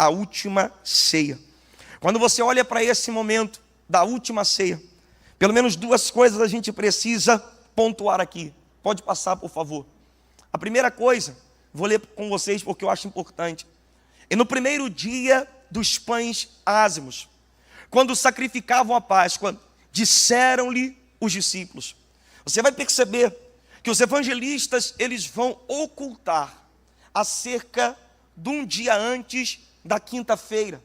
a última ceia. Quando você olha para esse momento da última ceia, pelo menos duas coisas a gente precisa pontuar aqui. Pode passar, por favor. A primeira coisa, vou ler com vocês porque eu acho importante. E no primeiro dia dos pães ázimos, quando sacrificavam a Páscoa, disseram-lhe os discípulos. Você vai perceber que os evangelistas, eles vão ocultar acerca de um dia antes da quinta-feira.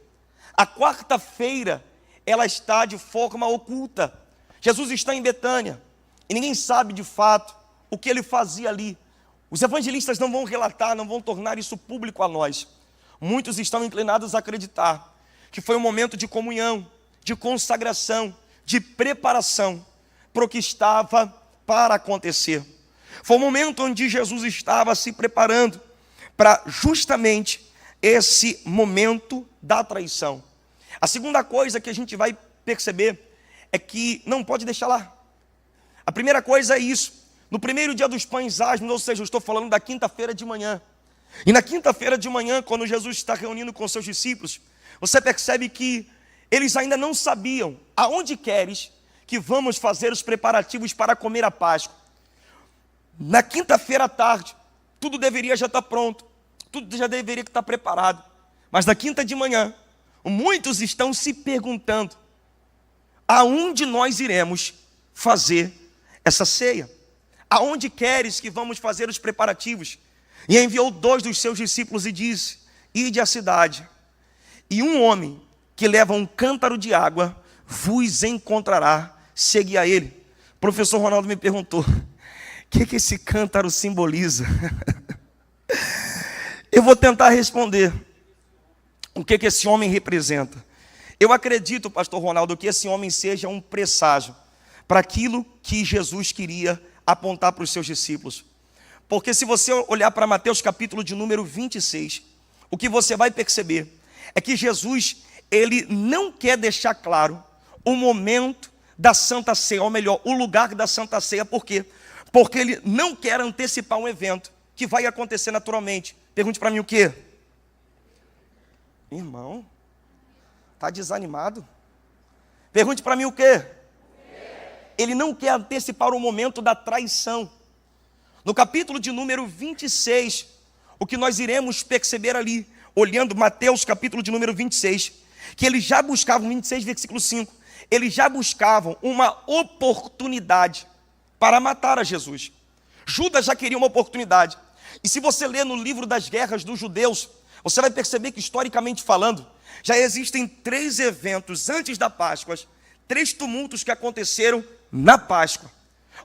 A quarta-feira, ela está de forma oculta. Jesus está em Betânia e ninguém sabe de fato o que ele fazia ali. Os evangelistas não vão relatar, não vão tornar isso público a nós. Muitos estão inclinados a acreditar que foi um momento de comunhão, de consagração, de preparação para o que estava para acontecer. Foi um momento onde Jesus estava se preparando para justamente esse momento da traição. A segunda coisa que a gente vai perceber é que não pode deixar lá. A primeira coisa é isso. No primeiro dia dos pães ázimos, ou seja, eu estou falando da quinta-feira de manhã. E na quinta-feira de manhã, quando Jesus está reunindo com seus discípulos, você percebe que eles ainda não sabiam aonde queres que vamos fazer os preparativos para comer a Páscoa. Na quinta-feira à tarde, tudo deveria já estar pronto, tudo já deveria estar preparado. Mas na quinta de manhã, muitos estão se perguntando, aonde nós iremos fazer essa ceia? Aonde queres que vamos fazer os preparativos? E enviou 2 dos seus discípulos e disse, ide à cidade, e um homem que leva um cântaro de água vos encontrará, segui a ele. O professor Ronaldo me perguntou, o que esse cântaro simboliza? Eu vou tentar responder o que esse homem representa. Eu acredito, pastor Ronaldo, que esse homem seja um presságio para aquilo que Jesus queria apontar para os seus discípulos. Porque se você olhar para Mateus capítulo de número 26, o que você vai perceber é que Jesus, ele não quer deixar claro o momento da Santa Ceia, ou melhor, o lugar da Santa Ceia. Por quê? Porque ele não quer antecipar um evento que vai acontecer naturalmente. Pergunte para mim o quê? Irmão, está desanimado? Pergunte para mim o quê? Ele não quer antecipar o momento da traição. No capítulo de número 26, o que nós iremos perceber ali, olhando Mateus capítulo de número 26, que eles já buscavam, 26 versículo 5, eles já buscavam uma oportunidade para matar a Jesus. Judas já queria uma oportunidade. E se você ler no livro das guerras dos judeus, você vai perceber que, historicamente falando, já existem 3 eventos antes da Páscoa, 3 tumultos que aconteceram na Páscoa.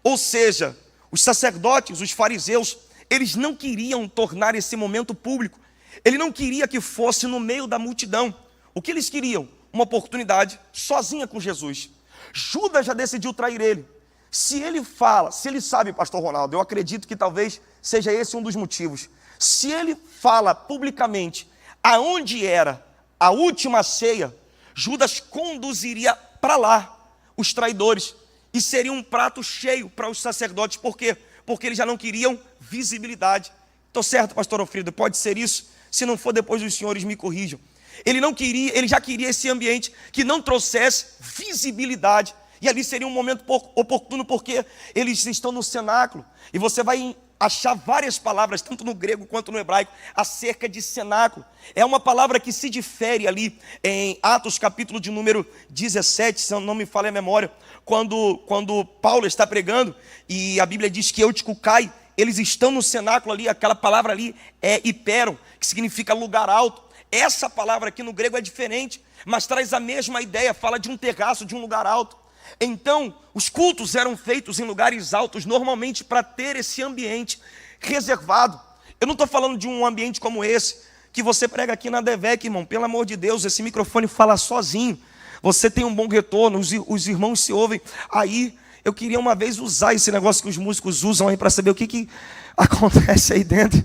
Ou seja, os sacerdotes, os fariseus, eles não queriam tornar esse momento público. Ele não queria que fosse no meio da multidão. O que eles queriam? Uma oportunidade sozinha com Jesus. Judas já decidiu trair ele. Se ele fala, se ele sabe, pastor Ronaldo, eu acredito que talvez seja esse um dos motivos. Se ele fala publicamente aonde era a última ceia, Judas conduziria para lá os traidores. E seria um prato cheio para os sacerdotes. Por quê? Porque eles já não queriam visibilidade. Estou certo, pastor Alfredo? Pode ser isso? Se não for, depois os senhores me corrijam. Ele não queria, ele já queria esse ambiente que não trouxesse visibilidade. E ali seria um momento oportuno, porque eles estão no cenáculo. E você vai achar várias palavras, tanto no grego quanto no hebraico, acerca de cenáculo. É uma palavra que se difere ali em Atos capítulo de número 17, se não me falha a memória, quando Paulo está pregando, e a Bíblia diz que Eutico cai, eles estão no cenáculo ali, aquela palavra ali é hiperon, que significa lugar alto. Essa palavra aqui no grego é diferente, mas traz a mesma ideia, fala de um terraço, de um lugar alto. Então, os cultos eram feitos em lugares altos, normalmente para ter esse ambiente reservado. Eu não estou falando de um ambiente como esse, que você prega aqui na Devec, irmão. Pelo amor de Deus, esse microfone fala sozinho. Você tem um bom retorno, os irmãos se ouvem. Aí, eu queria uma vez usar esse negócio que os músicos usam aí para saber o que acontece aí dentro.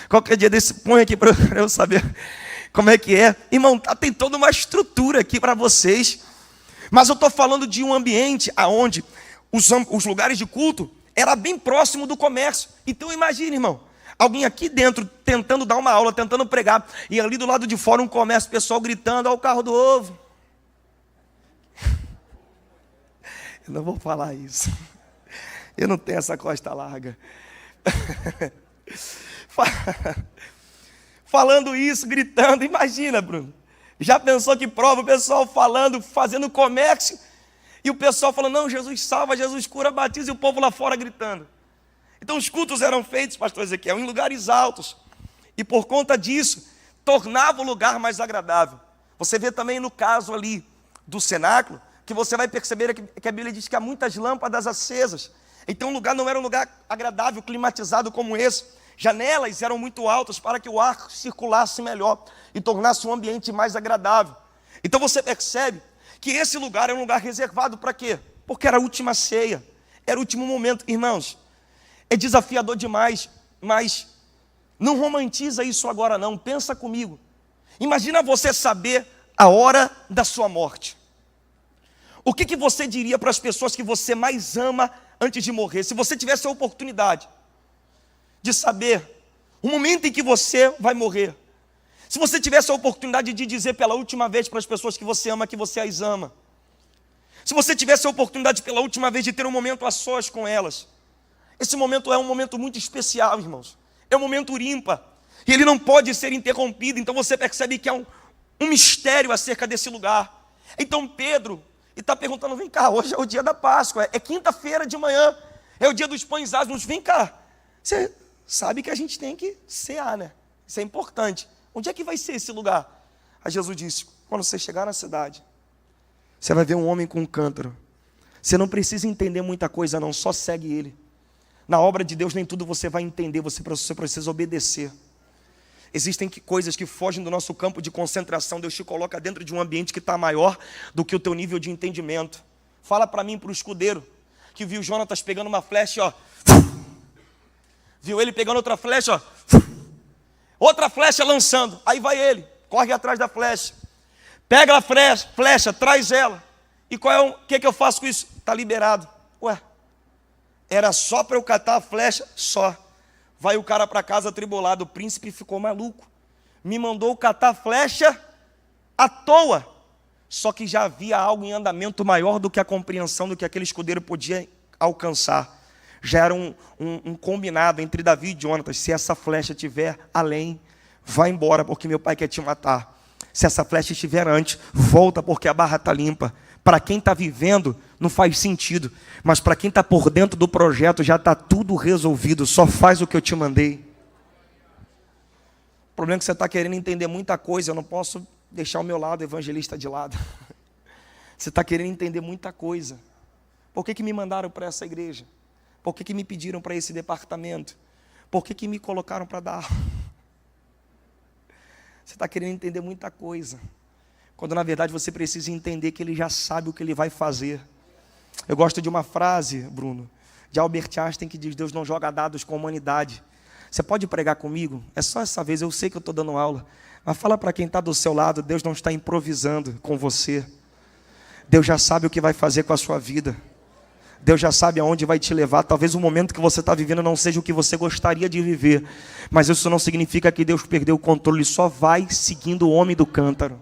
Qualquer dia desse, põe aqui para eu saber como é que é. Irmão, tem toda uma estrutura aqui para vocês. Mas eu estou falando de um ambiente onde os lugares de culto era bem próximo do comércio. Então imagine, irmão, Alguém aqui dentro tentando dar uma aula, tentando pregar, e ali do lado de fora um comércio, o pessoal gritando: olha o carro do ovo. Eu não vou falar isso. Eu não tenho essa costa larga. Falando isso, gritando, imagina, Bruno. Já pensou que prova? O pessoal falando, fazendo comércio, e o pessoal falando: não, Jesus salva, Jesus cura, batiza, e o povo lá fora gritando. Então os cultos eram feitos, pastor Ezequiel, em lugares altos, e por conta disso, tornava o lugar mais agradável. Você vê também no caso ali do cenáculo, que você vai perceber que a Bíblia diz que há muitas lâmpadas acesas. Então o lugar não era um lugar agradável, climatizado como esse. Janelas eram muito altas para que o ar circulasse melhor e tornasse o ambiente mais agradável. Então você percebe que esse lugar é um lugar reservado para quê? Porque era a última ceia, era o último momento. Irmãos, é desafiador demais, mas não romantiza isso agora não, pensa comigo. Imagina você saber a hora da sua morte. O que você diria para as pessoas que você mais ama antes de morrer? Se você tivesse a oportunidade de saber o momento em que você vai morrer, se você tivesse a oportunidade de dizer pela última vez para as pessoas que você ama, que você as ama, se você tivesse a oportunidade pela última vez de ter um momento a sós com elas, esse momento é um momento muito especial, irmãos. É um momento ímpar, e ele não pode ser interrompido. Então você percebe que há um mistério acerca desse lugar. Então Pedro está perguntando: vem cá, hoje é o dia da Páscoa, é quinta-feira de manhã, é o dia dos pães asmos, vem cá. Você sabe que a gente tem que cear, né? Isso é importante. Onde é que vai ser esse lugar? Aí Jesus disse: quando você chegar na cidade, você vai ver um homem com um cântaro. Você não precisa entender muita coisa não, só segue ele. Na obra de Deus nem tudo você vai entender, você precisa obedecer. Existem coisas que fogem do nosso campo de concentração. Deus te coloca dentro de um ambiente que está maior do que o teu nível de entendimento. Fala para mim, para o escudeiro, que viu Jonatas pegando uma flecha, ó. Viu ele pegando outra flecha, ó. Outra flecha lançando. Aí vai ele, corre atrás da flecha. Pega a flecha, traz ela. E o que eu faço com isso? Está liberado. Ué, era só para eu catar a flecha? Só. Vai o cara para casa atribulado, o príncipe ficou maluco. Me mandou catar a flecha à toa. Só que já havia algo em andamento maior do que a compreensão do que aquele escudeiro podia alcançar. Já era um combinado entre Davi e Jonatas: se essa flecha estiver além, vai embora, porque meu pai quer te matar. Se essa flecha estiver antes, volta, porque a barra está limpa. Para quem está vivendo, não faz sentido. Mas para quem está por dentro do projeto, já está tudo resolvido. Só faz o que eu te mandei. O problema é que você está querendo entender muita coisa. Eu não posso deixar o meu lado evangelista de lado. Você está querendo entender muita coisa. Por que me mandaram para essa igreja? Por que me pediram para esse departamento? Por que me colocaram para dar aula? Você está querendo entender muita coisa, quando na verdade você precisa entender que Ele já sabe o que Ele vai fazer. Eu gosto de uma frase, Bruno, de Albert Einstein, que diz: Deus não joga dados com a humanidade. Você pode pregar comigo? É só essa vez, eu sei que eu estou dando aula, mas fala para quem está do seu lado: Deus não está improvisando com você. Deus já sabe o que vai fazer com a sua vida. Deus já sabe aonde vai te levar. Talvez o momento que você está vivendo não seja o que você gostaria de viver, mas isso não significa que Deus perdeu o controle. Só vai seguindo o homem do cântaro.